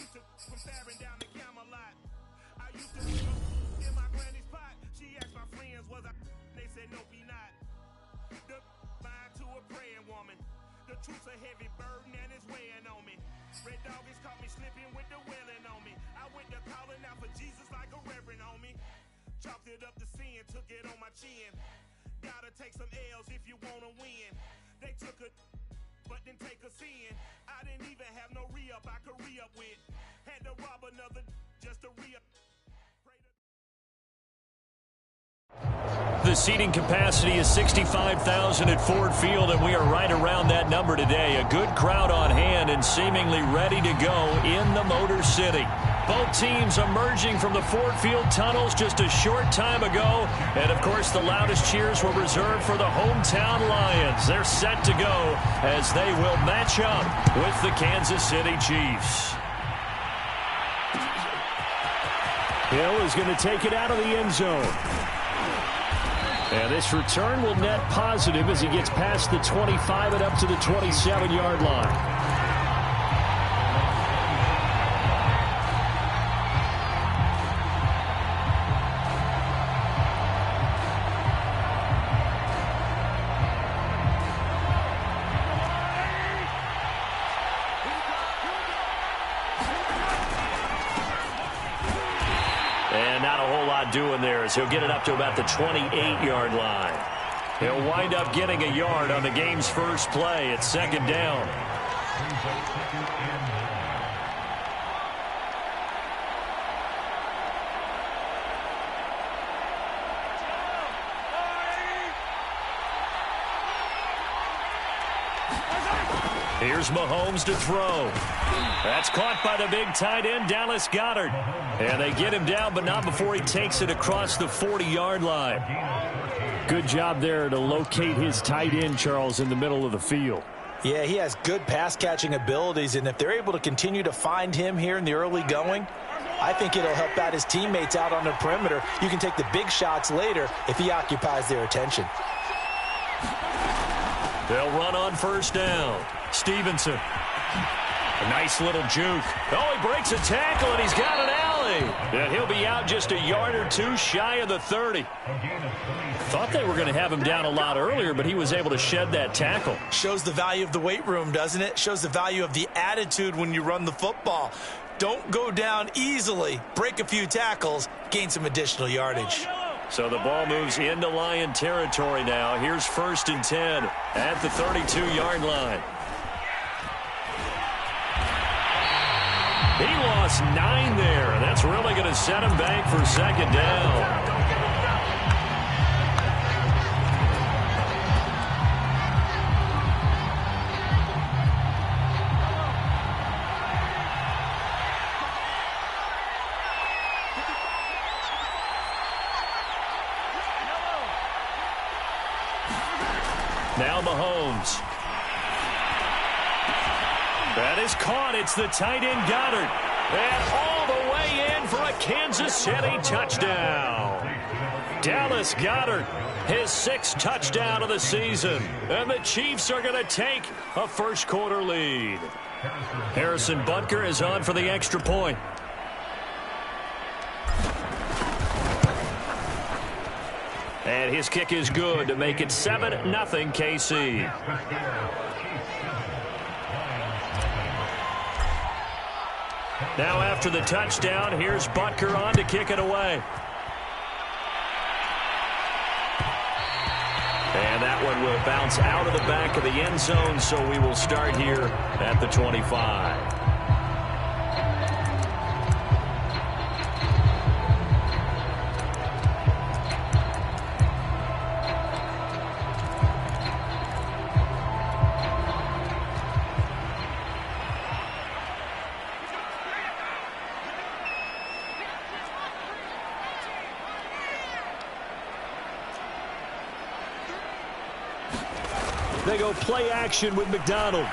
From staring down the Camelot. I used to in my granny's pot. She asked my friends, was I? They said, nope, he not. The line to a praying woman. The truth's a heavy burden and it's weighing on me. Red dog has caught me slipping with the wailing on me. I went to calling out for Jesus like a reverend on me. Chalked it up to sin, took it on my chin. Gotta take some L's if you wanna win. They took a but didn't take a sin. I didn't even have no re-up I could re-up with. Had to rob another just to re-up. The seating capacity is 65,000 at Ford Field, and we are right around that number today. A good crowd on hand and seemingly ready to go in the Motor City. Both teams emerging from the Ford Field tunnels just a short time ago. And, of course, the loudest cheers were reserved for the hometown Lions. They're set to go as they will match up with the Kansas City Chiefs. Hill is going to take it out of the end zone. And this return will net positive as he gets past the 25 and up to the 27-yard line. And not a whole lot doing there as he'll get it up to about the 28-yard line. He'll wind up getting a yard on the game's first play. It's second down. Here's Mahomes to throw. That's caught by the big tight end, Dallas Goedert. And they get him down, but not before he takes it across the 40-yard line. Good job there to locate his tight end, Charles, in the middle of the field. Yeah, he has good pass-catching abilities, and if they're able to continue to find him here in the early going, I think it'll help out his teammates out on the perimeter. You can take the big shots later if he occupies their attention. They'll run on first down. Stevenson. A nice little juke. Oh, he breaks a tackle, and he's got an alley. And he'll be out just a yard or two shy of the 30. Thought they were going to have him down a lot earlier, but he was able to shed that tackle. Shows the value of the weight room, doesn't it? Shows the value of the attitude when you run the football. Don't go down easily. Break a few tackles. Gain some additional yardage. So the ball moves into Lion territory now. Here's 1st and 10 at the 32-yard line. He lost 9 there, and that's really going to set him back for second down. Now Mahomes. That is caught. It's the tight end Goddard. And all the way in for a Kansas City touchdown. Dallas Goedert, his 6th touchdown of the season. And the Chiefs are going to take a first-quarter lead. Harrison Butker is on for the extra point. And his kick is good to make it 7-0 KC. Now after the touchdown, here's Butker on to kick it away. And that one will bounce out of the back of the end zone, so we will start here at the 25. They go play action with McDonald.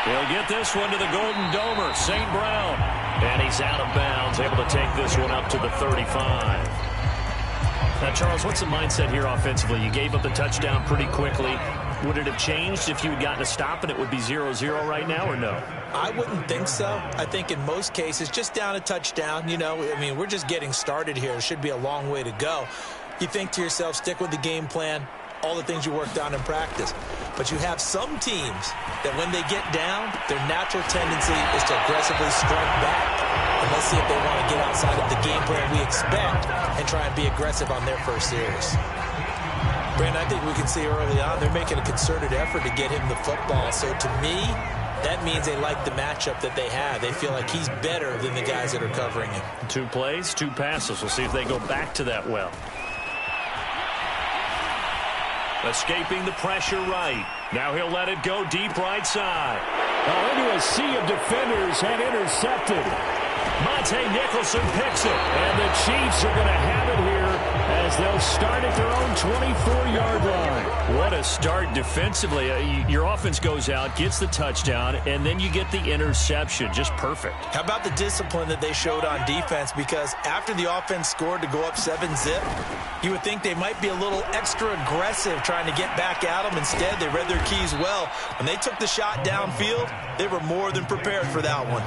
He'll get this one to the Golden Domer, St. Brown. And he's out of bounds, able to take this one up to the 35. Now, Charles, what's the mindset here offensively? You gave up the touchdown pretty quickly. Would it have changed if you had gotten a stop and it would be 0-0 right now, or no? I wouldn't think so. I think in most cases, just down a touchdown, I mean, we're just getting started here. It should be a long way to go. You think to yourself, stick with the game plan, all the things you worked on in practice. But you have some teams that when they get down, their natural tendency is to aggressively strike back. And let's see if they want to get outside of the game plan we expect and try and be aggressive on their first series. Brandon, I think we can see early on they're making a concerted effort to get him the football. So to me, that means they like the matchup that they have. They feel like he's better than the guys that are covering him. 2 plays, 2 passes. We'll see if they go back to that well. Escaping the pressure right. Now he'll let it go deep right side. Into a sea of defenders and intercepted. Monte Nicholson picks it. And the Chiefs are going to have it here as they'll start at their own 24-yard line. What a start defensively. Your offense goes out, gets the touchdown, and then you get the interception. Just perfect. How about the discipline that they showed on defense? Because after the offense scored to go up 7-zip, you would think they might be a little extra aggressive trying to get back at them. Instead, they read their keys well. When they took the shot downfield, they were more than prepared for that one.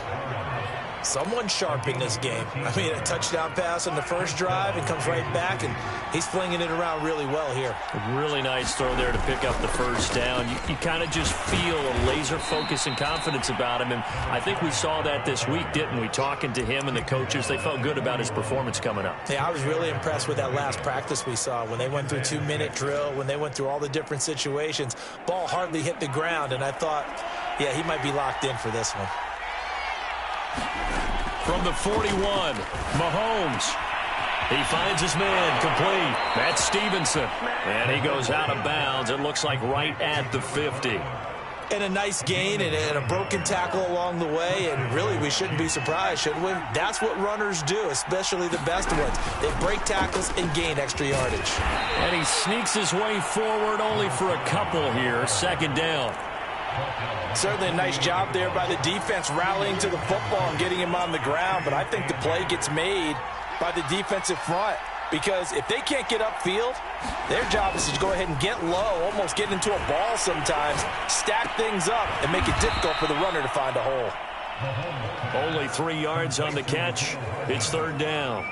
Someone sharp in this game. I mean, a touchdown pass on the first drive and comes right back, and he's flinging it around really well here. A really nice throw there to pick up the first down. You kind of just feel a laser focus and confidence about him, and I think we saw that this week, didn't we? Talking to him and the coaches, they felt good about his performance coming up. Yeah, I was really impressed with that last practice we saw when they went through 2-minute drill, when they went through all the different situations. Ball hardly hit the ground, and I thought, yeah, he might be locked in for this one. From the 41, Mahomes. He finds his man complete. That's Stevenson. And he goes out of bounds. It looks like right at the 50. And a nice gain and a broken tackle along the way. And really, we shouldn't be surprised, should we? That's what runners do, especially the best ones. They break tackles and gain extra yardage. And he sneaks his way forward only for a couple here. 2nd down. Certainly a nice job there by the defense rallying to the football and getting him on the ground, but I think the play gets made by the defensive front because if they can't get upfield, their job is to go ahead and get low, almost get into a ball sometimes, stack things up, and make it difficult for the runner to find a hole. Only 3 yards on the catch. It's 3rd down.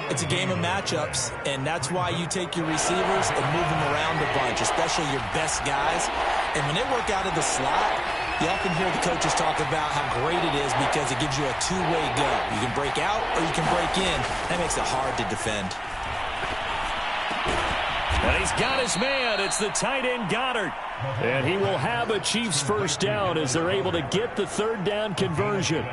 It's a game of matchups, and that's why you take your receivers and move them around a bunch, especially your best guys. And when they work out of the slot, you often hear the coaches talk about how great it is because it gives you a two-way go. You can break out or you can break in. That makes it hard to defend. And he's got his man. It's the tight end Goddard. And he will have a Chiefs first down as they're able to get the 3rd down conversion.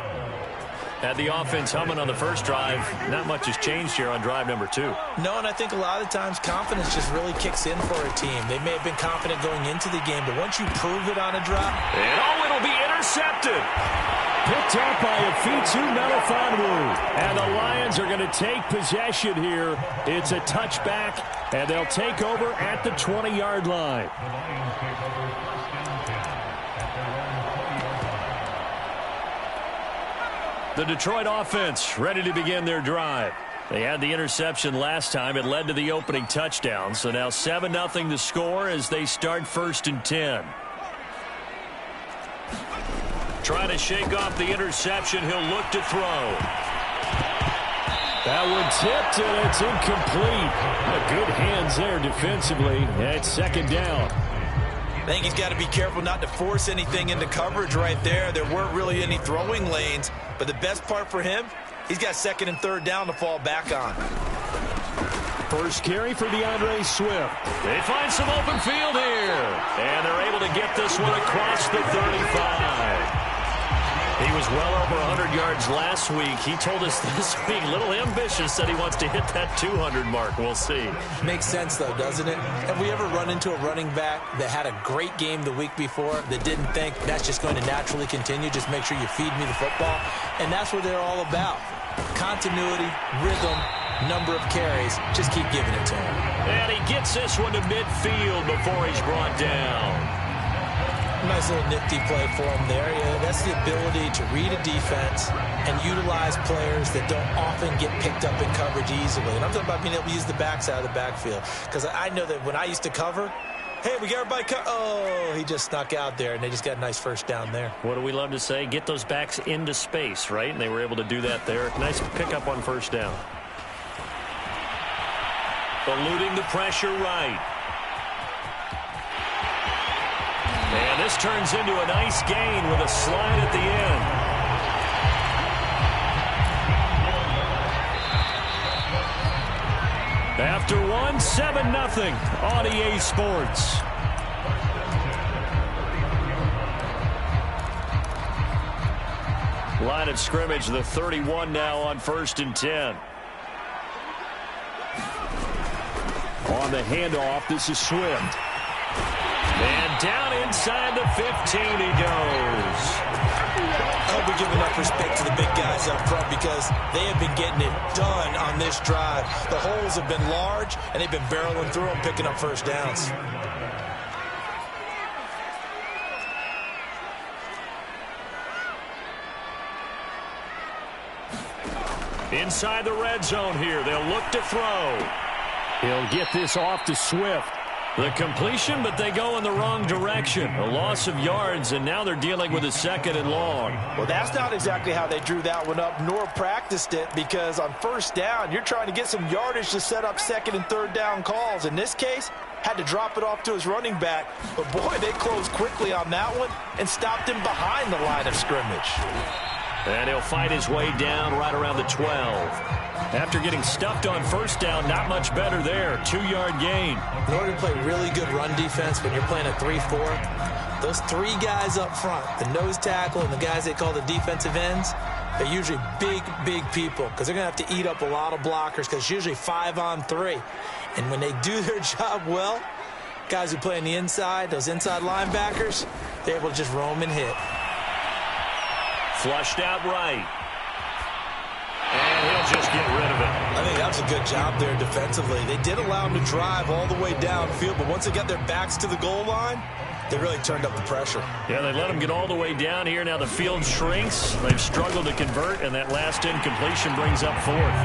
Had the offense humming on the first drive. Not much has changed here on drive number 2. No, and I think a lot of times confidence just really kicks in for a team. They may have been confident going into the game, but once you prove it on a drop. And it'll be intercepted. Picked up by Afitu Melifonwu. And the Lions are going to take possession here. It's a touchback, and they'll take over at the 20-yard line. The Detroit offense ready to begin their drive. They had the interception last time. It led to the opening touchdown. So now 7-0 to score as they start 1st and 10. Trying to shake off the interception. He'll look to throw. That one tipped, and it's incomplete. Good hands there defensively. And it's 2nd down. I think he's got to be careful not to force anything into coverage right there. There weren't really any throwing lanes. But the best part for him, he's got 2nd and 3rd down to fall back on. First carry for DeAndre Swift. They find some open field here. And they're able to get this one across the 35. He was well over 100 yards last week. He told us this week, a little ambitious, said he wants to hit that 200 mark. We'll see. Makes sense, though, doesn't it? Have we ever run into a running back that had a great game the week before that didn't think that's just going to naturally continue? Just make sure you feed me the football. And that's what they're all about. Continuity, rhythm, number of carries. Just keep giving it to him. And he gets this one to midfield before he's brought down. Nice little nifty play for him there. Yeah, that's the ability to read a defense and utilize players that don't often get picked up in coverage easily. And I'm talking about being able to use the backside of the backfield. Because I know that when I used to cover, hey, we got everybody oh, he just snuck out there, and they just got a nice first down there. What do we love to say? Get those backs into space, right? And they were able to do that there. Nice pickup on first down. Eluding the pressure right. And this turns into a nice gain with a slide at the end. After one, 7-0 on EA Sports. Line of scrimmage, the 31 now on 1st and 10. On the handoff, this is Swift. And down inside the 15 he goes. I hope we give enough respect to the big guys up front because they have been getting it done on this drive. The holes have been large, and they've been barreling through them, picking up first downs. Inside the red zone here. They'll look to throw. He'll get this off to Swift. The completion, but they go in the wrong direction. A loss of yards, and now they're dealing with a 2nd and long. Well, that's not exactly how they drew that one up, nor practiced it, because on first down, you're trying to get some yardage to set up 2nd and 3rd down calls. In this case, had to drop it off to his running back. But, boy, they closed quickly on that one and stopped him behind the line of scrimmage. And he'll fight his way down right around the 12. After getting stuffed on first down, not much better there. 2-yard gain. In order to play really good run defense when you're playing a 3-4, those 3 guys up front, the nose tackle and the guys they call the defensive ends, they're usually big, big people because they're going to have to eat up a lot of blockers because it's usually 5-on-3. And when they do their job well, guys who play on the inside, those inside linebackers, they're able to just roam and hit. Flushed out right. And he'll just get rid of it. I think that was a good job there defensively. They did allow him to drive all the way downfield, but once they got their backs to the goal line, they really turned up the pressure. Yeah, they let him get all the way down here. Now the field shrinks. They've struggled to convert, and that last incompletion brings up 4th.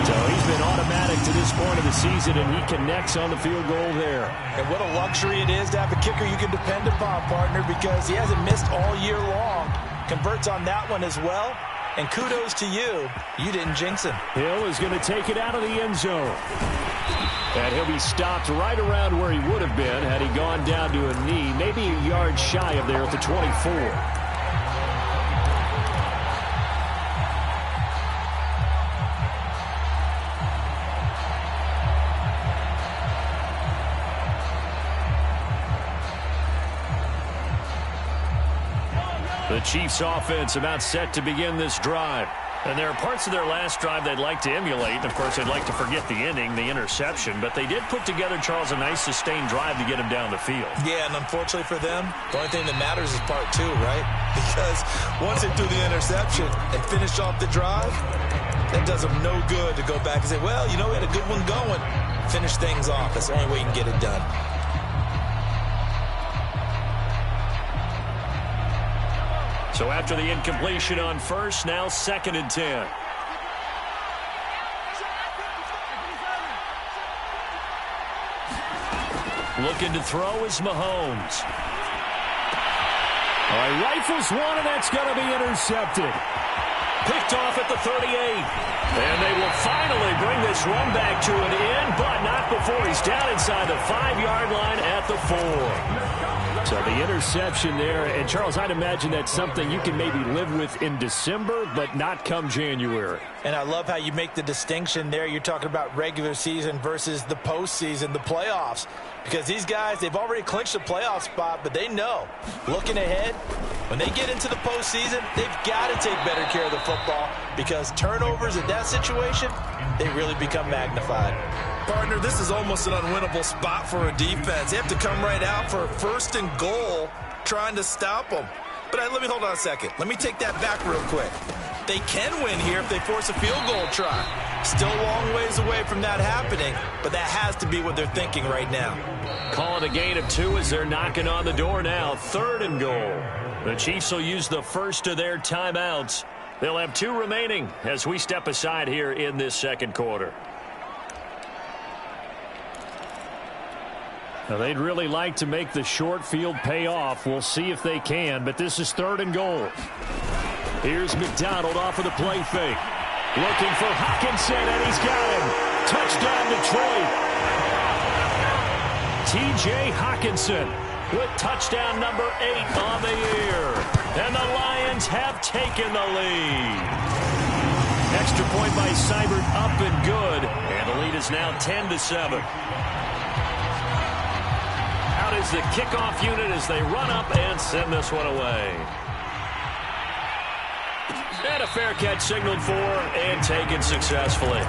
So he's been automatic to this point of the season, and he connects on the field goal there. And what a luxury it is to have a kicker you can depend upon, partner, because he hasn't missed all year long. Converts on that one as well. And kudos to you. You didn't jinx him. Hill is going to take it out of the end zone. And he'll be stopped right around where he would have been had he gone down to a knee, maybe a yard shy of there at the 24. The Chiefs offense about set to begin this drive. And there are parts of their last drive they'd like to emulate. Of course, they'd like to forget the ending, the interception. But they did put together, Charles, a nice sustained drive to get him down the field. Yeah, and unfortunately for them, the only thing that matters is part 2, right? Because once they threw the interception and finished off the drive, that does them no good to go back and say, well, you know, we had a good one going. Finish things off. That's the only way you can get it done. So after the incompletion on first, now 2nd and 10. Looking to throw is Mahomes. All right, rifles one, and that's going to be intercepted. Picked off at the 38. And they will finally bring this run back to an end, but not before he's down inside the 5-yard line at the 4. So the interception there, and Charles, I'd imagine that's something you can maybe live with in December, but not come January. And I love how you make the distinction there. You're talking about regular season versus the postseason, the playoffs. Because these guys, they've already clinched a playoff spot, but they know, looking ahead, when they get into the postseason, they've got to take better care of the football because turnovers in that situation, they really become magnified. Partner, this is almost an unwinnable spot for a defense. They have to come right out for a 1st and goal trying to stop them. But let me hold on a second. Let me take that back real quick. They can win here if they force a field goal try. Still a long ways away from that happening, but that has to be what they're thinking right now. Call it a gain of 2 as they're knocking on the door now. 3rd and goal. The Chiefs will use the first of their timeouts. They'll have 2 remaining as we step aside here in this 2nd quarter. Now, they'd really like to make the short field pay off. We'll see if they can, but this is 3rd and goal. Here's McDonald off of the play fake. Looking for Hockenson, and he's got him. Touchdown, Detroit. T.J. Hockenson with touchdown number 8 on the year. And the Lions have taken the lead. Extra point by Seibert up and good. And the lead is now 10-7. Out is the kickoff unit as they run up and send this one away. And a fair catch signaled for and taken successfully.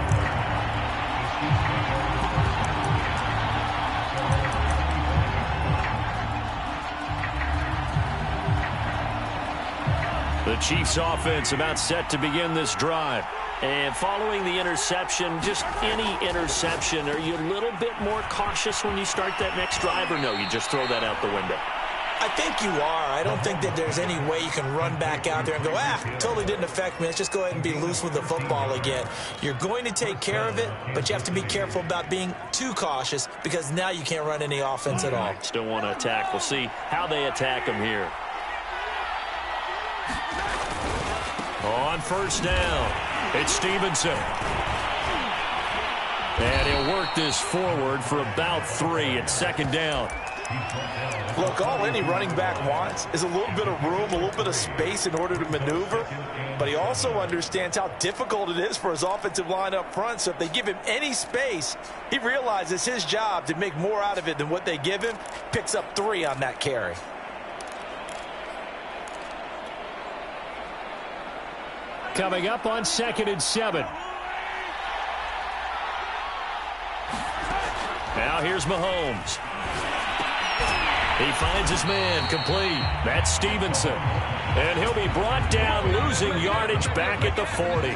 The Chiefs offense about set to begin this drive. And following the interception, just any interception, are you a little bit more cautious when you start that next drive, or no, you just throw that out the window? I think you are. I don't think that there's any way you can run back out there and go, totally didn't affect me. Let's just go ahead and be loose with the football again. You're going to take care of it, but you have to be careful about being too cautious because now you can't run any offense at all. Still want to attack. We'll see how they attack them here. On 1st down, it's Stevenson. And he'll work this forward for about 3 at 2nd down. Look, all any running back wants is a little bit of room, a little bit of space in order to maneuver. But he also understands how difficult it is for his offensive line up front. So if they give him any space, he realizes his job to make more out of it than what they give him. Picks up 3 on that carry. Coming up on 2nd and 7. Now here's Mahomes. He finds his man complete. That's Stevenson. And he'll be brought down, losing yardage back at the 40.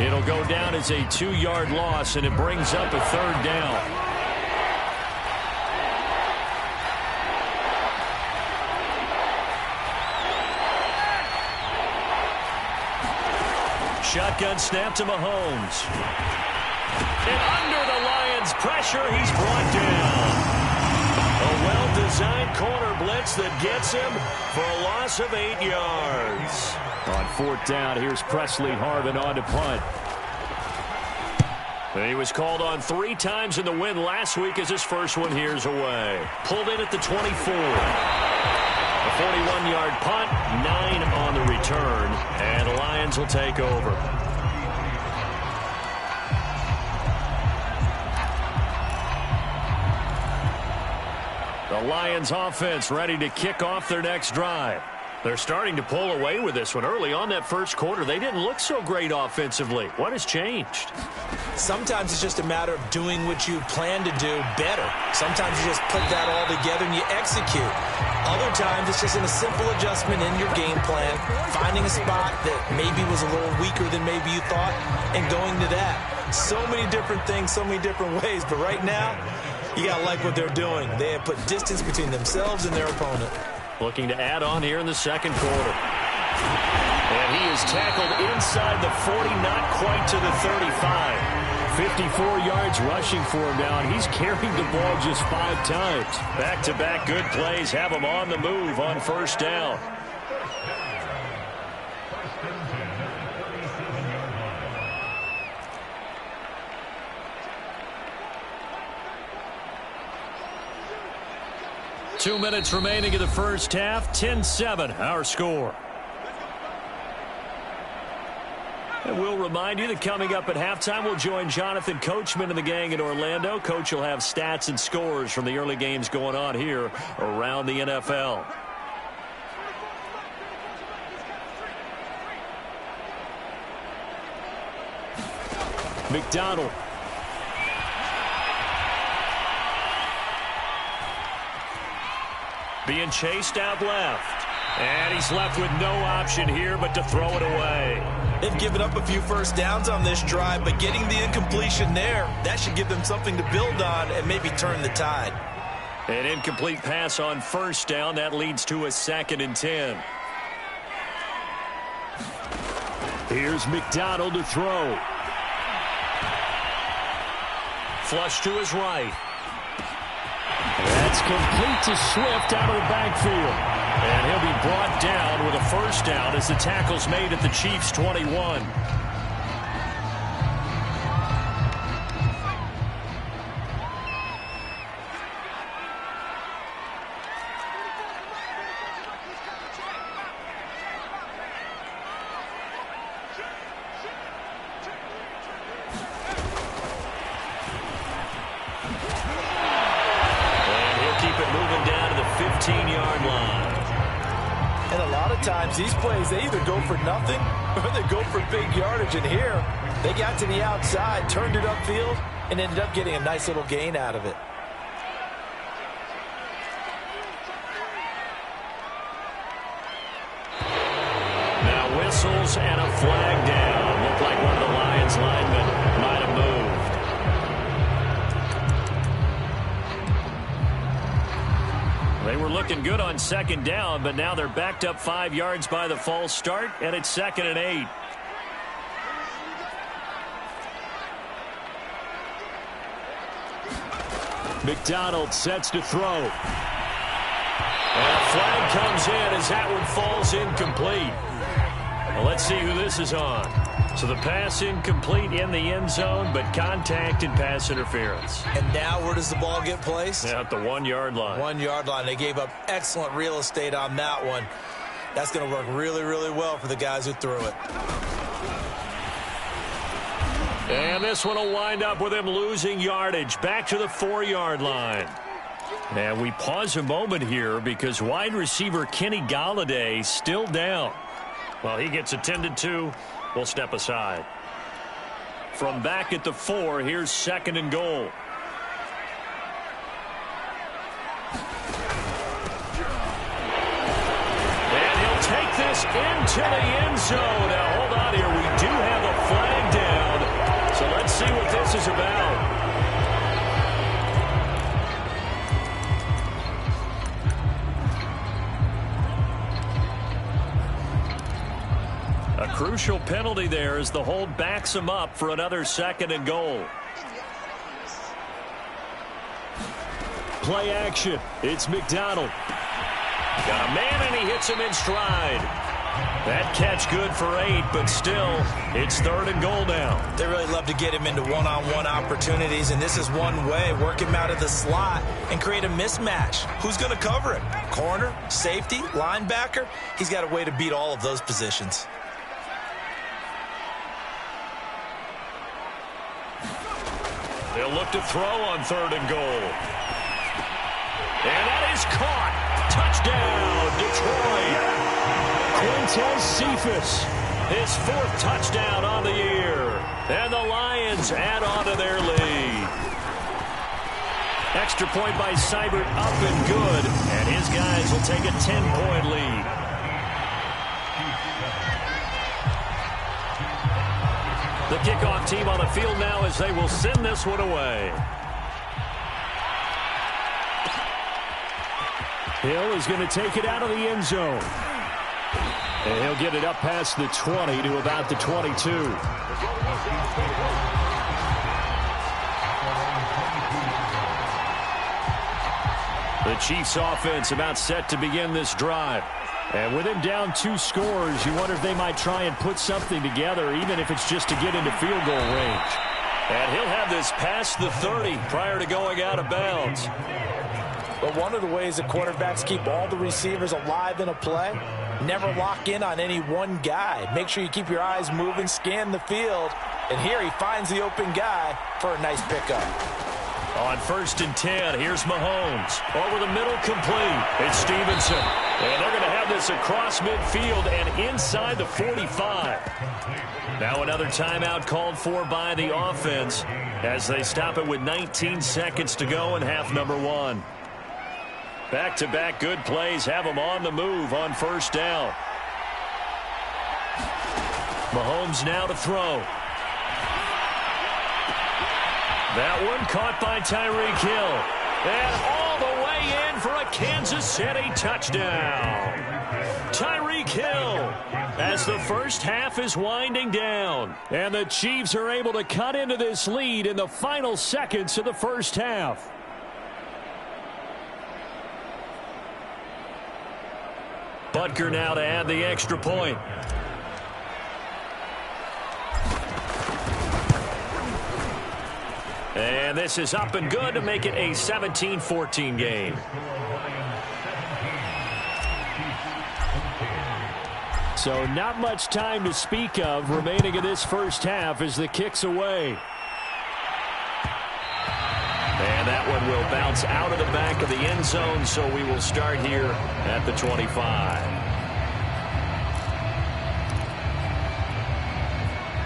It'll go down as a 2-yard loss, and it brings up a 3rd down. Shotgun snap to Mahomes. And under the Lions' pressure, he's brought down. A well-designed corner blitz that gets him for a loss of 8 yards. On 4th down, here's Presley Harvin on to punt. And he was called on 3 times in the win last week as his first one here's away. Pulled in at the 24. A 41-yard punt, 9 on the return, and the Lions will take over. The Lions offense ready to kick off their next drive. They're starting to pull away with this one. Early on that first quarter, they didn't look so great offensively. What has changed? Sometimes it's just a matter of doing what you plan to do better. Sometimes you just put that all together and you execute. Other times it's just in a simple adjustment in your game plan, finding a spot that maybe was a little weaker than maybe you thought, and going to that. So many different things, so many different ways, but right now, you got to like what they're doing. They have put distance between themselves and their opponent. Looking to add on here in the second quarter. And he is tackled inside the 40, not quite to the 35. 54 yards rushing for him now, and he's carried the ball just 5 times. Back-to-back good plays have him on the move on 1st down. Two minutes remaining in the first half. 10-7, our score. And we'll remind you that coming up at halftime, we'll join Jonathan Coachman and the gang in Orlando. Coach will have stats and scores from the early games going on here around the NFL. McDonald. Being chased out left. And he's left with no option here but to throw it away. They've given up a few first downs on this drive, but getting the incompletion there, that should give them something to build on and maybe turn the tide. An incomplete pass on 1st down. That leads to a 2nd and 10. Here's McDonald to throw. Flush to his right. That's It's complete to Swift out of the backfield. And he'll be brought down with a first down as the tackle's made at the Chiefs' 21. These plays, they either go for nothing or they go for big yardage. And here, they got to the outside, turned it upfield, and ended up getting a nice little gain out of it. Now whistles and a flag down. Looked like one of the Lions linemen might have moved. They were looking good on second down, but now they're backed up 5 yards by the false start, and it's 2nd and 8. McDonald sets to throw. And a flag comes in as that one falls incomplete. Well, let's see who this is on. So the pass incomplete in the end zone, but contact and pass interference. And now where does the ball get placed? At the 1 yard line. 1 yard line. They gave up excellent real estate on that one. That's going to work really, really well for the guys who threw it. And this one will wind up with him losing yardage back to the 4 yard line. And we pause a moment here because wide receiver Kenny Golladay still down. Well, he gets attended to. We'll step aside. From back at the 4, here's 2nd and goal. And he'll take this into the end zone. Now, hold on here. We do have a flag down. So let's see what this is about. A crucial penalty there as the hold backs him up for another 2nd and goal. Play action. It's McDonald. Got a man and he hits him in stride. That catch good for 8, but still, it's 3rd and goal now. They really love to get him into one-on-one opportunities, and this is one way. Work him out of the slot and create a mismatch. Who's going to cover it? Corner, safety, linebacker? He's got a way to beat all of those positions. They'll look to throw on 3rd and goal. And that is caught. Touchdown, Detroit. Quintez Cephas, his 4th touchdown on the year. And the Lions add on to their lead. Extra point by Seibert up and good. And his guys will take a 10-point lead. The kickoff team on the field now as they will send this one away. Hill is going to take it out of the end zone. And he'll get it up past the 20 to about the 22. The Chiefs offense about set to begin this drive. And with him down 2 scores, you wonder if they might try and put something together, even if it's just to get into field goal range. And he'll have this past the 30 prior to going out of bounds. But one of the ways that quarterbacks keep all the receivers alive in a play, never lock in on any one guy. Make sure you keep your eyes moving, scan the field. And here he finds the open guy for a nice pickup. On 1st and 10, here's Mahomes. Over the middle, complete. It's Stevenson. And they're going to have this across midfield and inside the 45. Now another timeout called for by the offense as they stop it with 19 seconds to go in half number 1. Back-to-back good plays have them on the move on 1st down. Mahomes now to throw. That one caught by Tyreek Hill. And all the way in for a Kansas City touchdown. Tyreek Hill as the first half is winding down. And the Chiefs are able to cut into this lead in the final seconds of the first half. Butker now to add the extra point. And this is up and good to make it a 17-14 game. So not much time to speak of remaining in this first half as the kick's away. And that one will bounce out of the back of the end zone, so we will start here at the 25.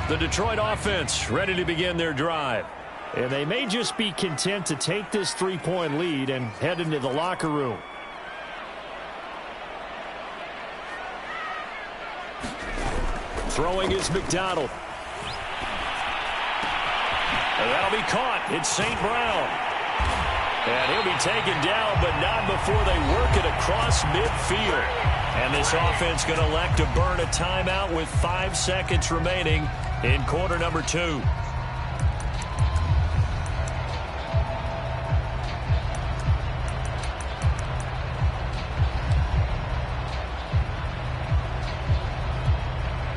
The Detroit offense ready to begin their drive. And they may just be content to take this three-point lead and head into the locker room. Throwing is McDonald. And that'll be caught. It's St. Brown. And he'll be taken down, but not before they work it across midfield. And this offense going to elect to burn a timeout with 5 seconds remaining in quarter number 2.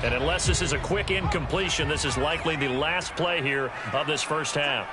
And unless this is a quick incompletion, this is likely the last play here of this first half.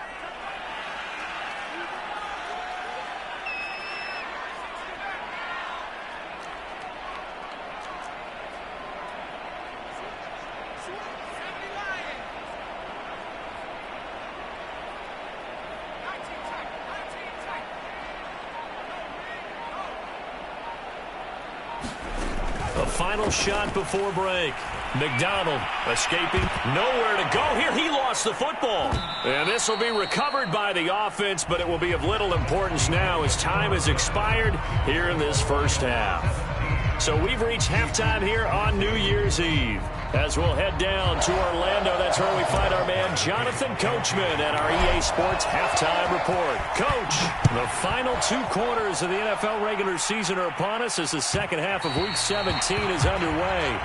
The final shot before break. McDonald escaping. Nowhere to go here. He lost the football. And this will be recovered by the offense, but it will be of little importance now as time has expired here in this first half. So we've reached halftime here on New Year's Eve. As we'll head down to Orlando, that's where we find our man Jonathan Coachman at our EA Sports Halftime Report. Coach, the final 2 quarters of the NFL regular season are upon us as the second half of Week 17 is underway.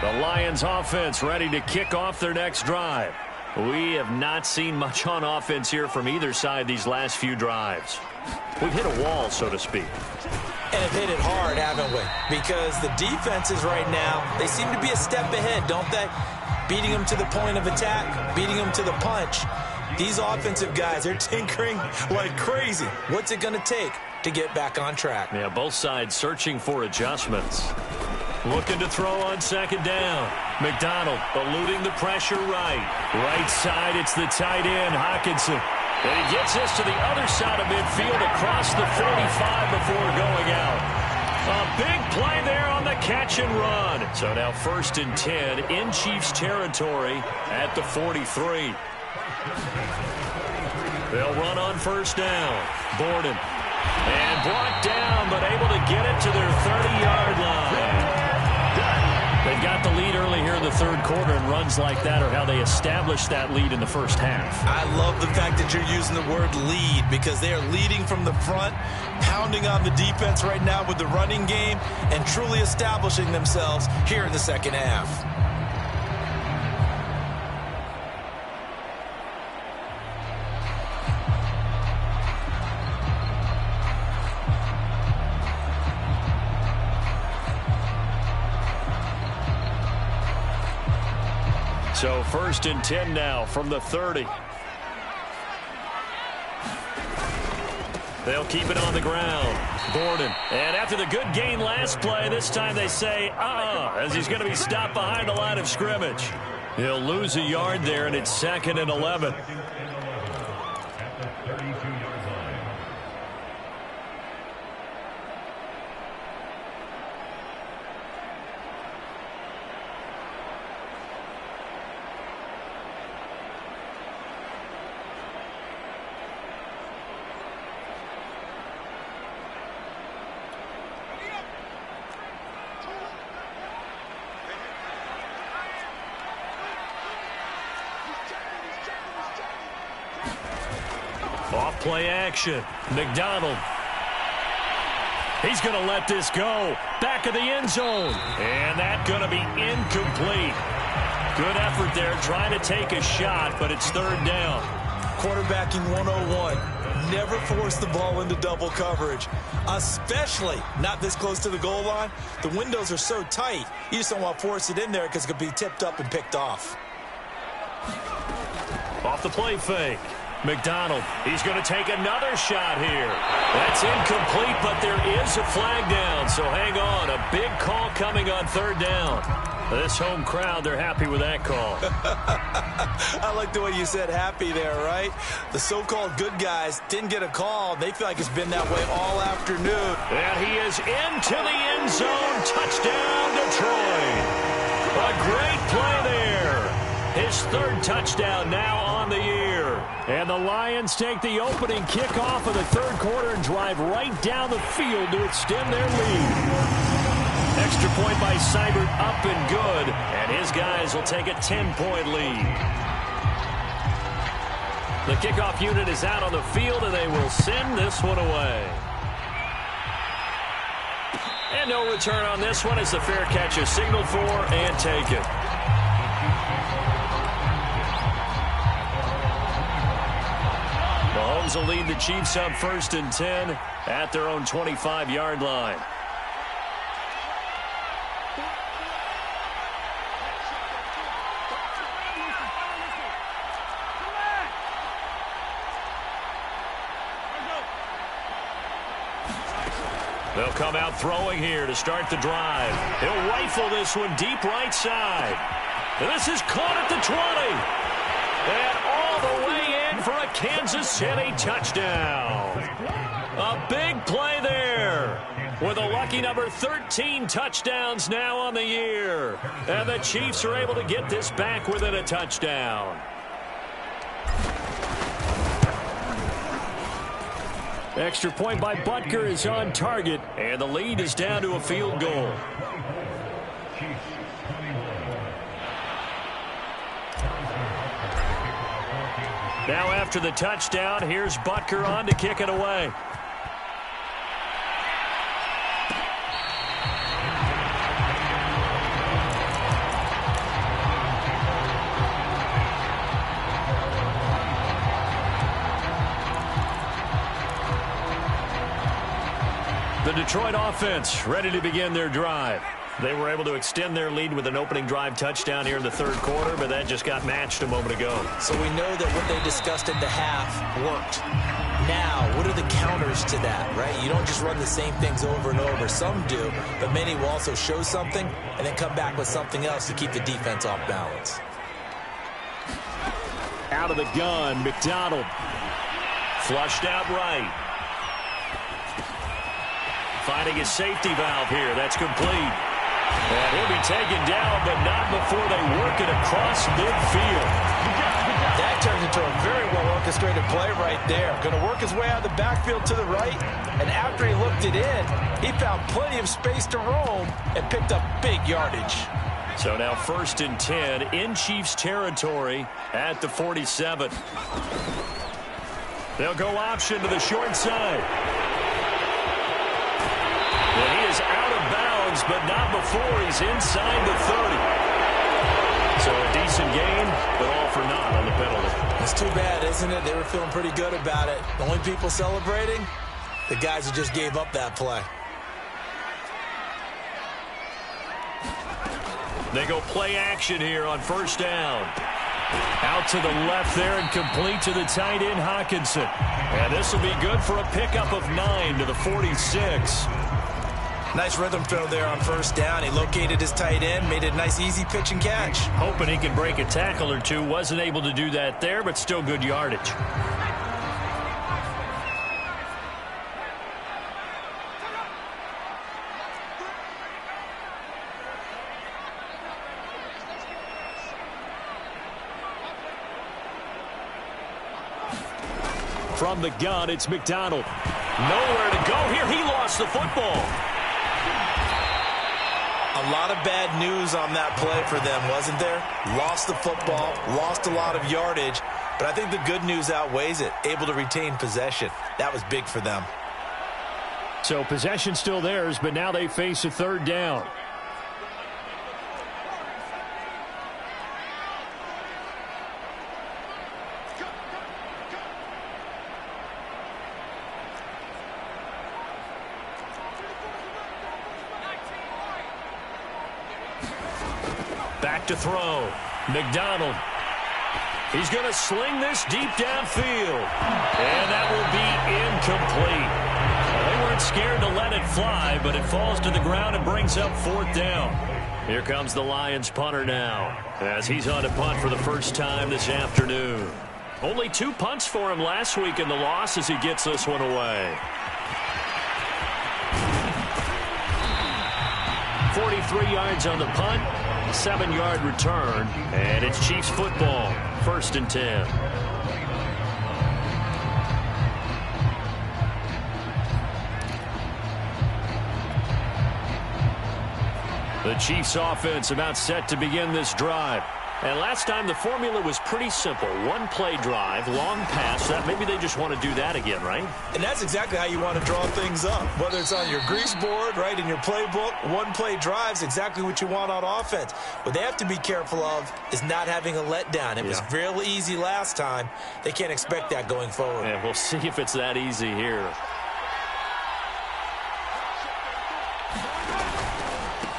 The Lions offense ready to kick off their next drive. We have not seen much on offense here from either side these last few drives. We've hit a wall, so to speak. And have hit it hard, haven't we? Because the defenses right now, they seem to be a step ahead, don't they? Beating them to the point of attack, beating them to the punch. These offensive guys, they're tinkering like crazy. What's it going to take to get back on track? Yeah, both sides searching for adjustments. Looking to throw on second down. McDonald eluding the pressure right. Right side, it's the tight end, Hockenson. And he gets this to the other side of midfield across the 45 before going out. A big play there on the catch and run. So now 1st and 10 in Chiefs territory at the 43. They'll run on first down. Borden. And brought down, but able to get it to their 30-yard line. They've got the lead early here in the third quarter, and runs like that are how they established that lead in the first half. I love the fact that you're using the word lead because they are leading from the front, pounding on the defense right now with the running game, and truly establishing themselves here in the second half. So 1st and 10 now from the 30. They'll keep it on the ground. Borden. And after the good gain last play, this time they say, as he's going to be stopped behind the line of scrimmage. He'll lose a yard there, and it's 2nd and 11. Off play action. McDonald. He's going to let this go. Back of the end zone. And that's going to be incomplete. Good effort there trying to take a shot, but it's 3rd down. quarterbacking 101. Never force the ball into double coverage, especially not this close to the goal line. The windows are so tight, you just don't want to force it in there because it could be tipped up and picked off. Off the play fake. McDonald, he's going to take another shot here. That's incomplete, but there is a flag down, so hang on. A big call coming on third down. This home crowd, they're happy with that call. I like the way you said happy there, right? The so-called good guys didn't get a call. They feel like it's been that way all afternoon. And he is into the end zone. Touchdown, Detroit. A great play there. His third touchdown now on the year. And the Lions take the opening kickoff of the third quarter and drive right down the field to extend their lead. Extra point by Seibert, up and good. And his guys will take a 10-point lead. The kickoff unit is out on the field, and they will send this one away. And no return on this one as the fair catch is signaled for and taken. Mahomes will lead the Chiefs up 1st and 10 at their own 25-yard line. They'll come out throwing here to start the drive. He'll rifle this one deep right side. And this is caught at the 20. And all the way in for a Kansas City touchdown. A big play there. With a lucky number 13 touchdowns now on the year. And the Chiefs are able to get this back within a touchdown. Extra point by Butker is on target, and the lead is down to a field goal. Now after the touchdown, here's Butker on to kick it away. The Detroit offense ready to begin their drive. They were able to extend their lead with an opening drive touchdown here in the third quarter, but that just got matched a moment ago. So we know that what they discussed at the half worked. Now, what are the counters to that, right? You don't just run the same things over and over. Some do, but many will also show something and then come back with something else to keep the defense off balance. Out of the gun, McDonald. Flushed out right. Finding his safety valve here. That's complete. And he'll be taken down, but not before they work it across midfield. That turns into a very well-orchestrated play right there. Going to work his way out of the backfield to the right, and after he looked it in, he found plenty of space to roam and picked up big yardage. So now 1st and 10 in Chiefs territory at the 47. They'll go option to the short side. And he is out of bounds, but not before he's inside the 30. So a decent gain, but all for naught on the penalty. It's too bad, isn't it? They were feeling pretty good about it. The only people celebrating, the guys who just gave up that play. They go play action here on 1st down. Out to the left there and complete to the tight end, Hawkinson. And this will be good for a pickup of 9 to the 46. Nice rhythm throw there on 1st down. He located his tight end, made it a nice easy pitch and catch. Hoping he can break a tackle or two. Wasn't able to do that there, but still good yardage. From the gun, it's McDonald. Nowhere to go here. He lost the football. A lot of bad news on that play for them, wasn't there? Lost the football, lost a lot of yardage, but I think the good news outweighs it. Able to retain possession. That was big for them. So possession still theirs, but now they face a 3rd down. Back to throw. McDonald. He's going to sling this deep downfield. And that will be incomplete. Well, they weren't scared to let it fly, but it falls to the ground and brings up 4th down. Here comes the Lions punter now, as he's on to punt for the first time this afternoon. Only 2 punts for him last week in the loss as he gets this one away. 43 yards on the punt, 7-yard return, and it's Chiefs football, 1st and 10. The Chiefs offense about set to begin this drive. And last time the formula was pretty simple. 1-play drive, long pass. That maybe they just want to do that again, right? And that's exactly how you want to draw things up. Whether it's on your grease board, right, in your playbook, 1-play drives exactly what you want on offense. What they have to be careful of is not having a letdown. It was real easy last time. They can't expect that going forward. And we'll see if it's that easy here.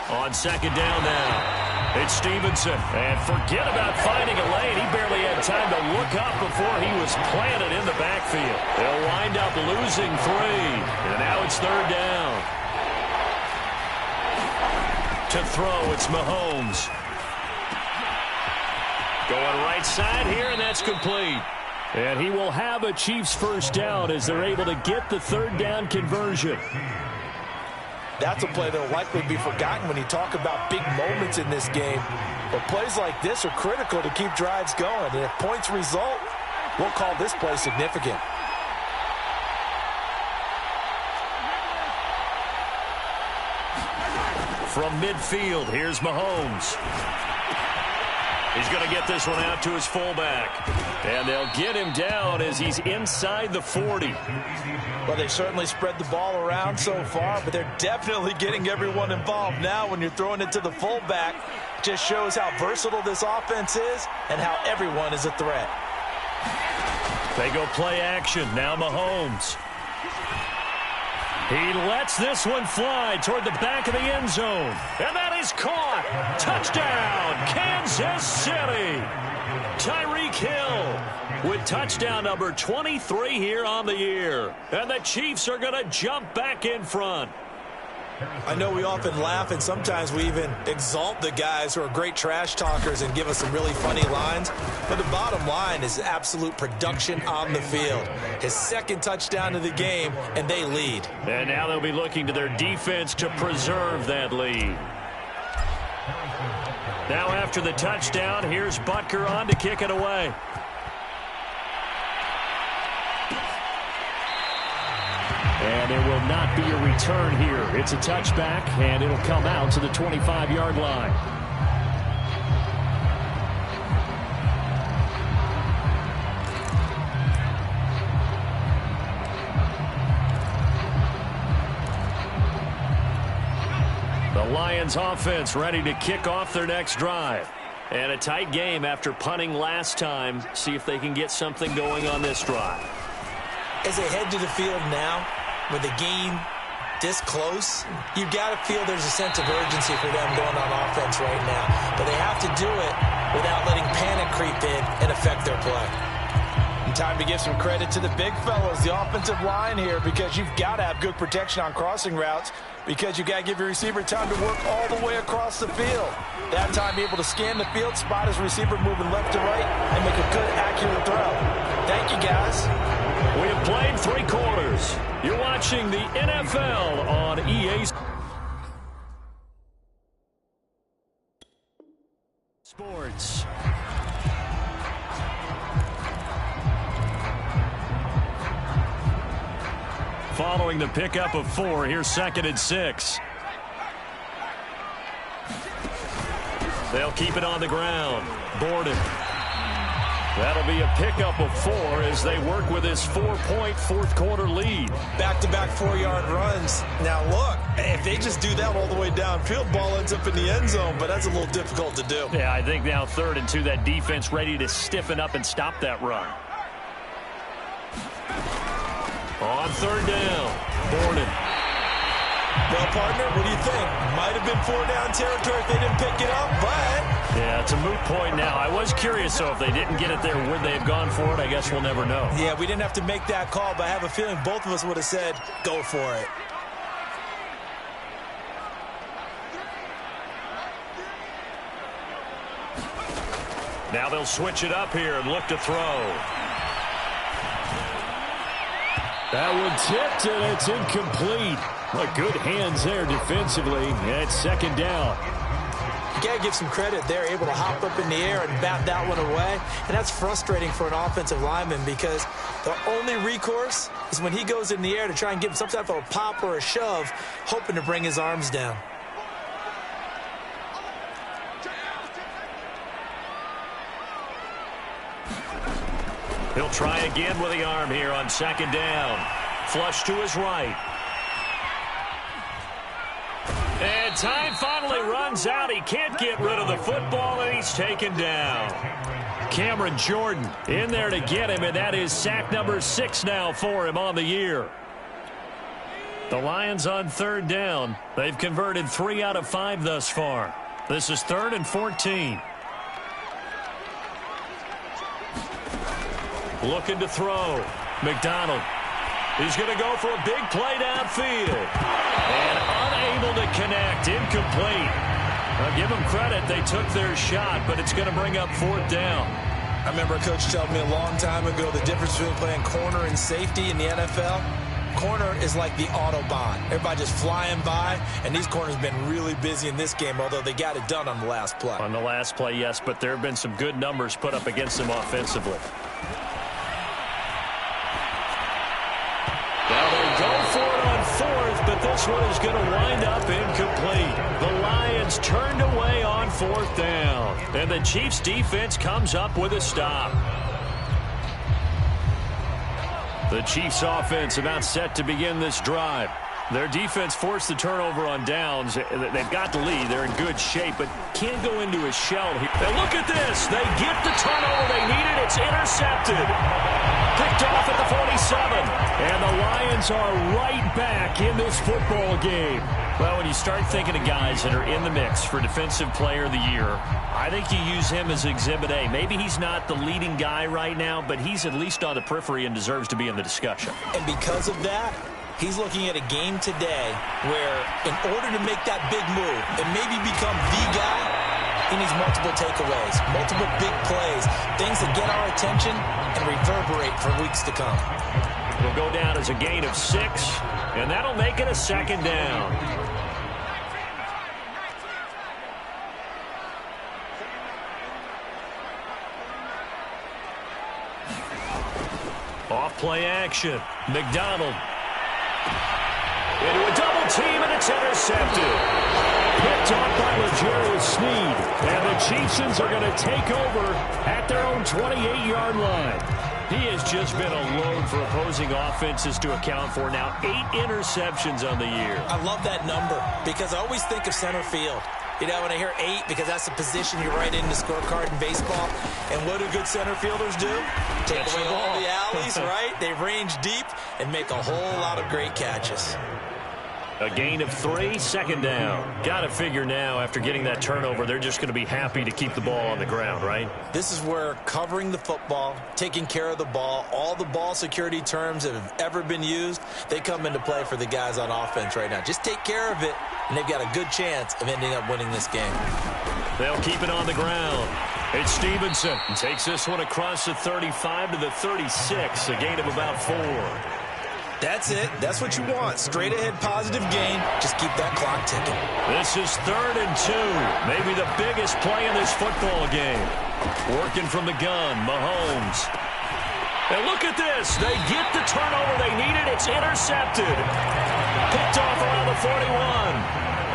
On 2nd down now. It's Stevenson. And forget about finding a lane. He barely had time to look up before he was planted in the backfield. They'll wind up losing 3. And now it's 3rd down. To throw, it's Mahomes. Going right side here, and that's complete. And he will have a Chiefs first down as they're able to get the 3rd down conversion. That's a play that will likely be forgotten when you talk about big moments in this game. But plays like this are critical to keep drives going. And if points result, we'll call this play significant. From midfield, here's Mahomes. He's going to get this one out to his fullback. And they'll get him down as he's inside the 40. Well, they certainly spread the ball around so far, but they're definitely getting everyone involved now when you're throwing it to the fullback. Just shows how versatile this offense is and how everyone is a threat. They go play action. Now Mahomes. He lets this one fly toward the back of the end zone. And that is caught. Touchdown, Kansas City. Tyreek Hill with touchdown number 23 here on the year. And the Chiefs are going to jump back in front. I know we often laugh and sometimes we even exalt the guys who are great trash talkers and give us some really funny lines. But the bottom line is absolute production on the field. His 2nd touchdown of the game, and they lead. And now they'll be looking to their defense to preserve that lead. Now after the touchdown, here's Butker on to kick it away. And there will not be a return here. It's a touchback, and it'll come out to the 25-yard line. The Lions offense ready to kick off their next drive. And a tight game after punting last time. See if they can get something going on this drive. As they head to the field now, with the game this close, you've got to feel there's a sense of urgency for them going on offense right now. But they have to do it without letting panic creep in and affect their play. And time to give some credit to the big fellas, the offensive line here, because you've got to have good protection on crossing routes, because you've got to give your receiver time to work all the way across the field. That time be able to scan the field, spot his receiver moving left to right, and make a good, accurate throw. Thank you, guys. We have played 3 quarters. You're watching the NFL on EA Sports. Following the pickup of 4, here's 2nd and 6. They'll keep it on the ground. Borden. That'll be a pickup of 4 as they work with his 4-point fourth-quarter lead. Back-to-back 4-yard runs. Now, look, if they just do that all the way downfield, ball ends up in the end zone, but that's a little difficult to do. Yeah, I think now 3rd and 2, that defense ready to stiffen up and stop that run. On 3rd down, Borden. Well, partner, what do you think? Might have been 4-down territory if they didn't pick it up, but... Yeah, it's a moot point now. I was curious, though, if they didn't get it there, would they have gone for it? I guess we'll never know. Yeah, we didn't have to make that call, but I have a feeling both of us would have said, go for it. Now they'll switch it up here and look to throw. That one tipped, and it's incomplete. But good hands there defensively. And it's second down. You got to give some credit. They're able to hop up in the air and bat that one away. And that's frustrating for an offensive lineman because the only recourse is when he goes in the air to try and give him some type of a pop or a shove, hoping to bring his arms down. He'll try again with the arm here on second down. Flush to his right. And time finally runs out. He can't get rid of the football, and he's taken down. Cameron Jordan in there to get him, and that is sack number 6 now for him on the year. The Lions on third down. They've converted 3 out of 5 thus far. This is 3rd and 14. Looking to throw. McDonald. He's going to go for a big play downfield. And unable to connect. Incomplete. Now, give them credit. They took their shot, but it's going to bring up 4th down. I remember a coach telling me a long time ago the difference between playing corner and safety in the NFL. Corner is like the Autobahn. Everybody just flying by, and these corners have been really busy in this game, although they got it done on the last play. On the last play, yes, but there have been some good numbers put up against them offensively. Now they go for it on 4th, but this one is going to wind up incomplete. The Lions turned away on 4th down, and the Chiefs' defense comes up with a stop. The Chiefs' offense about set to begin this drive. Their defense forced the turnover on downs. They've got the lead. They're in good shape, but can't go into a shell here. And look at this. They get the turnover they needed. It's intercepted. Picked off at the 47. And the Lions are right back in this football game. Well, when you start thinking of guys that are in the mix for Defensive Player of the Year, I think you use him as Exhibit A. Maybe he's not the leading guy right now, but he's at least on the periphery and deserves to be in the discussion. And because of that, he's looking at a game today where in order to make that big move and maybe become the guy, he needs multiple takeaways, multiple big plays, things that get our attention and reverberate for weeks to come. Will go down as a gain of 6, and that'll make it a 2nd down. Off play action. McDonald. Into a double team, and it's intercepted. Picked off by L'Jarius Sneed. And the Chiefs are going to take over at their own 28-yard line. He has just been a load for opposing offenses to account for. Now 8 interceptions on the year. I love that number because I always think of center field. You know, when I hear 8, because that's the position you write in the scorecard in baseball. And what do good center fielders do? Take away all the alleys, right? They range deep and make a whole lot of great catches. A gain of 3, 2nd down. Got to figure now, after getting that turnover, they're just going to be happy to keep the ball on the ground, right? This is where covering the football, taking care of the ball, all the ball security terms that have ever been used, they come into play for the guys on offense right now. Just take care of it, and they've got a good chance of ending up winning this game. They'll keep it on the ground. It's Stevenson. Takes this one across the 35 to the 36, a gain of about 4. That's it. That's what you want. Straight ahead positive gain. Just keep that clock ticking. This is 3rd and 2. Maybe the biggest play in this football game. Working from the gun, Mahomes. And look at this. They get the turnover they needed. It's intercepted. Picked off around the 41.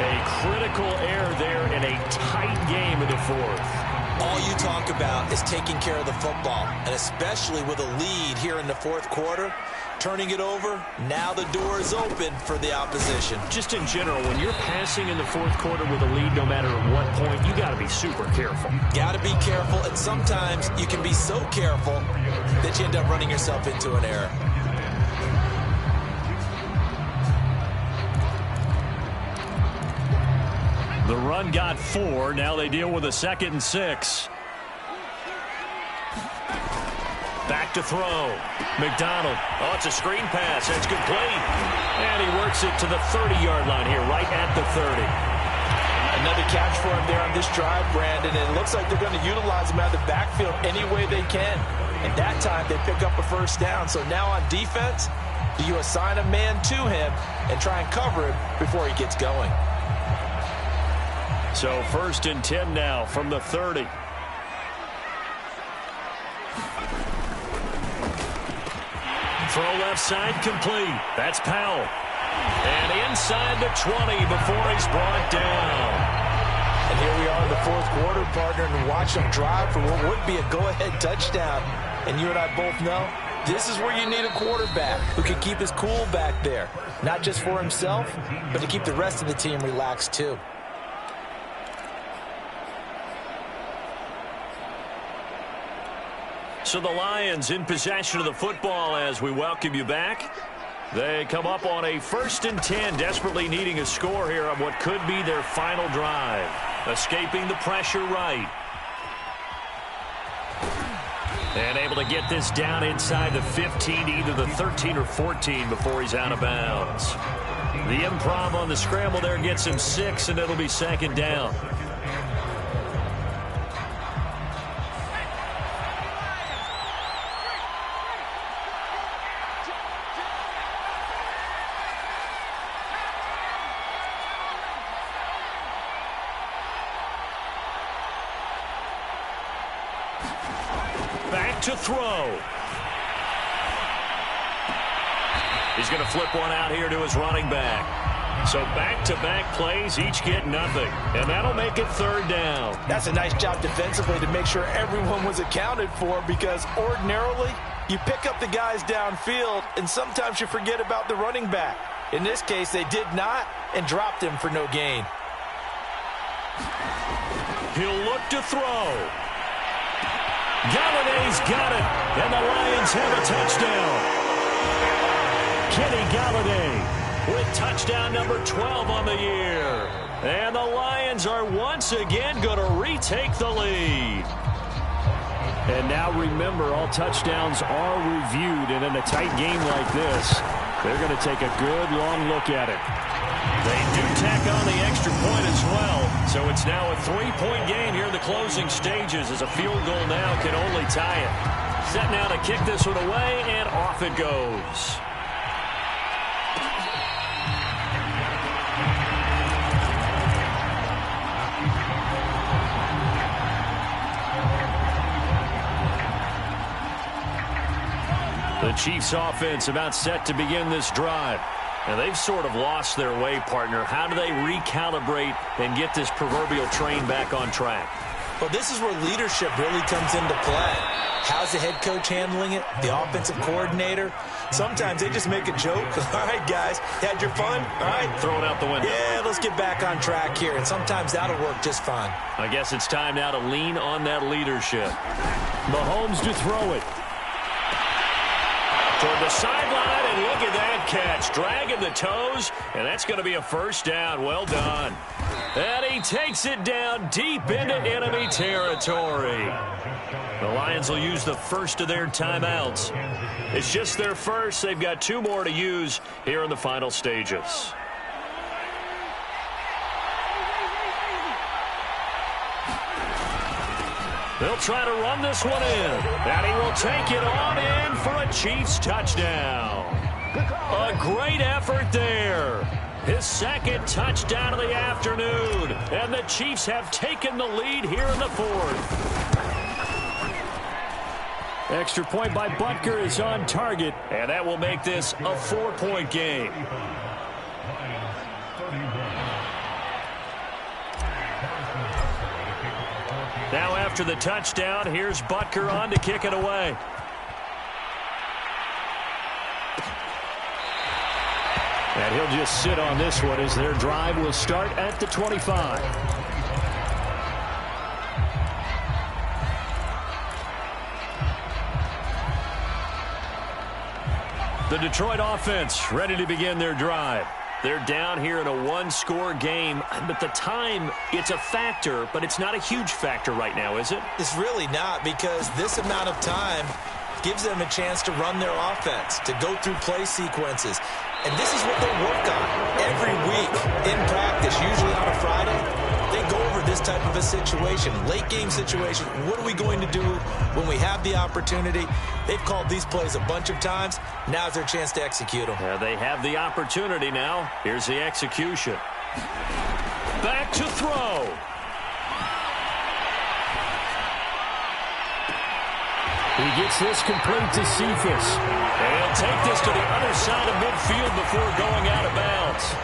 A critical error there in a tight game in the 4th. All you talk about is taking care of the football, and especially with a lead here in the 4th quarter. Turning it over, now the door is open for the opposition. Just in general, when you're passing in the 4th quarter with a lead, no matter at what point, you got to be super careful. Got to be careful, and sometimes you can be so careful that you end up running yourself into an error. The run got 4. Now they deal with a 2nd and 6. Back to throw. McDonald. Oh, it's a screen pass. That's complete. And he works it to the 30-yard line here, right at the 30. Another catch for him there on this drive, Brandon. And it looks like they're going to utilize him out of the backfield any way they can. And that time they pick up a first down. So now on defense, do you assign a man to him and try and cover him before he gets going? So 1st and 10 now from the 30. Throw left side complete. That's Powell. And inside the 20 before he's brought down. And here we are in the 4th quarter, partner, and watch them drive for what would be a go-ahead touchdown. And you and I both know this is where you need a quarterback who can keep his cool back there. Not just for himself, but to keep the rest of the team relaxed too. So the Lions in possession of the football as we welcome you back. They come up on a 1st and 10, desperately needing a score here on what could be their final drive. Escaping the pressure right. And able to get this down inside the 15, either the 13 or 14 before he's out of bounds. The improv on the scramble there gets him 6, and it'll be 2nd down. Back to throw. He's going to flip one out here to his running back. So back-to-back plays, each get nothing. And that'll make it 3rd down. That's a nice job defensively to make sure everyone was accounted for, because ordinarily you pick up the guys downfield and sometimes you forget about the running back. In this case, they did not and dropped him for no gain. He'll look to throw. Galladay's got it, and the Lions have a touchdown. Kenny Galladay with touchdown number 12 on the year. And the Lions are once again going to retake the lead. And now remember, all touchdowns are reviewed, and in a tight game like this, they're going to take a good long look at it. They do tack on the extra point as well, so it's now a 3-point game here in the closing stages, as a field goal now can only tie it. Set now to kick this one away, and off it goes. The Chiefs offense about set to begin this drive. And they've sort of lost their way, partner. How do they recalibrate and get this proverbial train back on track? Well, this is where leadership really comes into play. How's the head coach handling it? The offensive coordinator? Sometimes they just make a joke. All right, guys, had your fun? All right. Throw it out the window. Yeah, let's get back on track here. And sometimes that'll work just fine. I guess it's time now to lean on that leadership. Mahomes to throw it. Toward the sideline, and look at that catch. Dragging the toes, and that's going to be a 1st down. Well done. And he takes it down deep into enemy territory. The Lions will use the first of their timeouts. It's just their first. They've got 2 more to use here in the final stages. They'll try to run this one in. And he will take it on in for a Chiefs touchdown. A great effort there. His 2nd touchdown of the afternoon. And the Chiefs have taken the lead here in the 4th. Extra point by Butker is on target. And that will make this a 4-point game. Now after the touchdown, here's Butker on to kick it away. And he'll just sit on this one as their drive will start at the 25. The Detroit offense ready to begin their drive. They're down here in a one-score game, but the time, it's a factor, but it's not a huge factor right now, is it? It's really not, because this amount of time gives them a chance to run their offense, to go through play sequences. And this is what they work on every week in practice, usually on a Friday. They go over this type of a situation, late-game situation. What are we going to do when we have the opportunity? They've called these plays a bunch of times. Now's their chance to execute them. Yeah, they have the opportunity now. Here's the execution. Back to throw. He gets this complete to Cephas. And he'll take this to the other side of midfield before going out of bounds.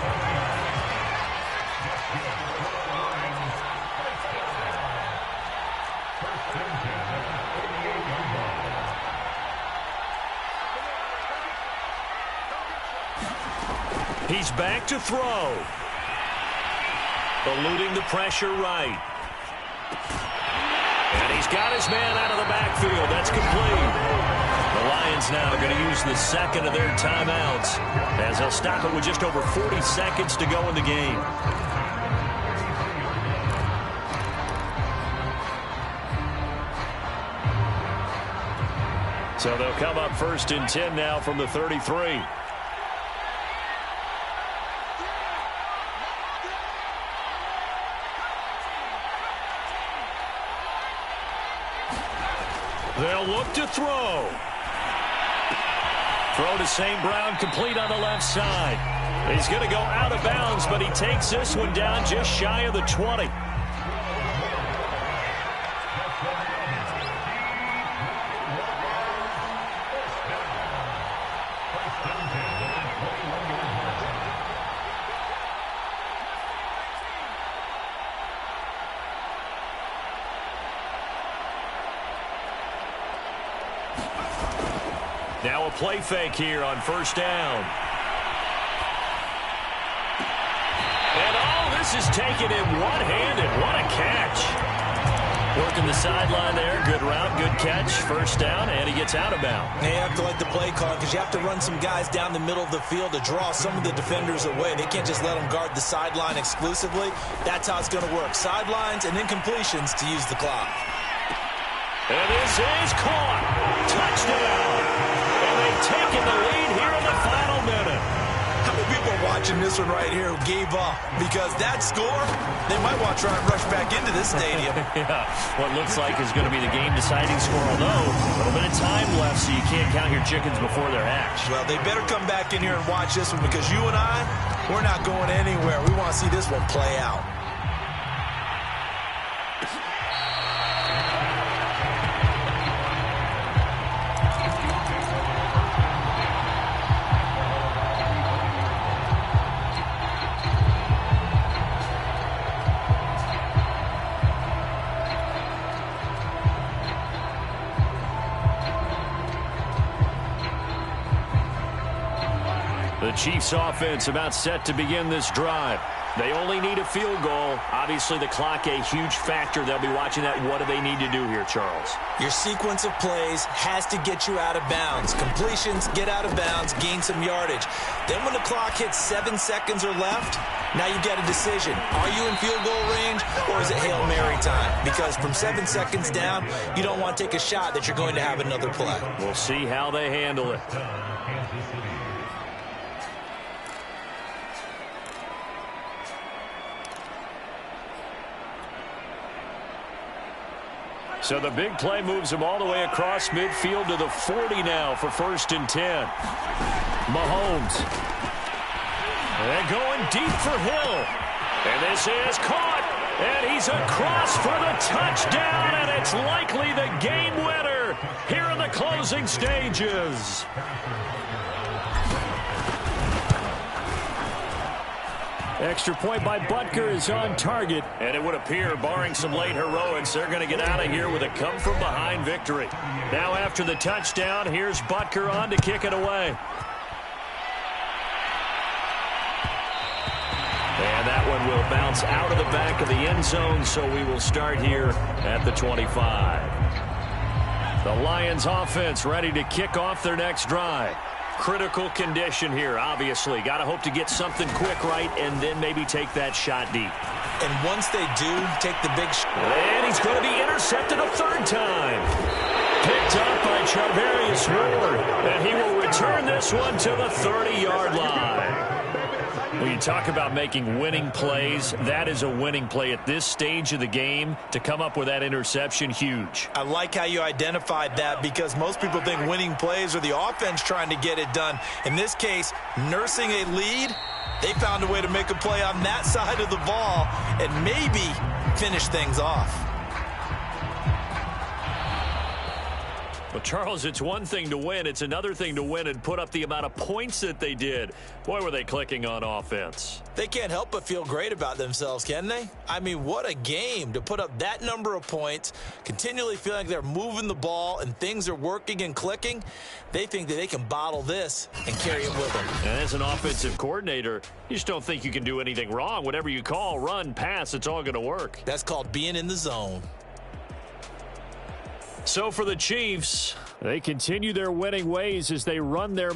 He's back to throw. Eluding the pressure right. And he's got his man out of the backfield. That's complete. The Lions now are going to use the second of their timeouts as they'll stop it with just over 40 seconds to go in the game. So they'll come up 1st and 10 now from the 33. They'll look to throw. Throw to St. Brown, complete on the left side. He's going to go out of bounds, but he takes this one down just shy of the 20. Now a play fake here on 1st down. And all this is taken in one-handed. What a catch. Working the sideline there. Good route, good catch. 1st down, and he gets out of bounds. You have to like the play call because you have to run some guys down the middle of the field to draw some of the defenders away. They can't just let them guard the sideline exclusively. That's how it's going to work. Sidelines and then completions to use the clock. And this is caught. Touchdown. And they've taken the lead here in the final minute. How many people are watching this one right here who gave up? Because that score, they might want to try and rush back into this stadium. Yeah, what looks like is going to be the game-deciding score, although a little bit of time left, so you can't count your chickens before they're hatched. Well, they better come back in here and watch this one because you and I, we're not going anywhere. We want to see this one play out. The Chiefs offense about set to begin this drive. They only need a field goal. Obviously, the clock a huge factor. They'll be watching that. What do they need to do here, Charles? Your sequence of plays has to get you out of bounds. Completions, get out of bounds, gain some yardage. Then when the clock hits 7 seconds or left, now you get a decision. Are you in field goal range or is it Hail Mary time? Because from 7 seconds down, you don't want to take a shot that you're going to have another play. We'll see how they handle it. So the big play moves him all the way across midfield to the 40 now for 1st and 10. Mahomes. And going deep for Hill. And this is caught. And he's across for the touchdown. And it's likely the game winner here in the closing stages. Extra point by Butker is on target. And it would appear, barring some late heroics, they're going to get out of here with a come-from-behind victory. Now after the touchdown, here's Butker on to kick it away. And that one will bounce out of the back of the end zone, so we will start here at the 25. The Lions offense ready to kick off their next drive. Critical condition here, obviously. Got to hope to get something quick right and then maybe take that shot deep. And once they do take the big shot. And he's going to be intercepted a third time. Picked up by Charvarius Ward. And he will return this one to the 30-yard line. When you talk about making winning plays, that is a winning play at this stage of the game. To come up with that interception, huge. I like how you identified that, because most people think winning plays are the offense trying to get it done. In this case, nursing a lead, they found a way to make a play on that side of the ball and maybe finish things off. Well, Charles, it's one thing to win. It's another thing to win and put up the amount of points that they did. Boy, were they clicking on offense. They can't help but feel great about themselves, can they? I mean, what a game to put up that number of points, continually feeling like they're moving the ball and things are working and clicking. They think that they can bottle this and carry it with them. And as an offensive coordinator, you just don't think you can do anything wrong. Whatever you call, run, pass, it's all going to work. That's called being in the zone. So for the Chiefs, they continue their winning ways as they run their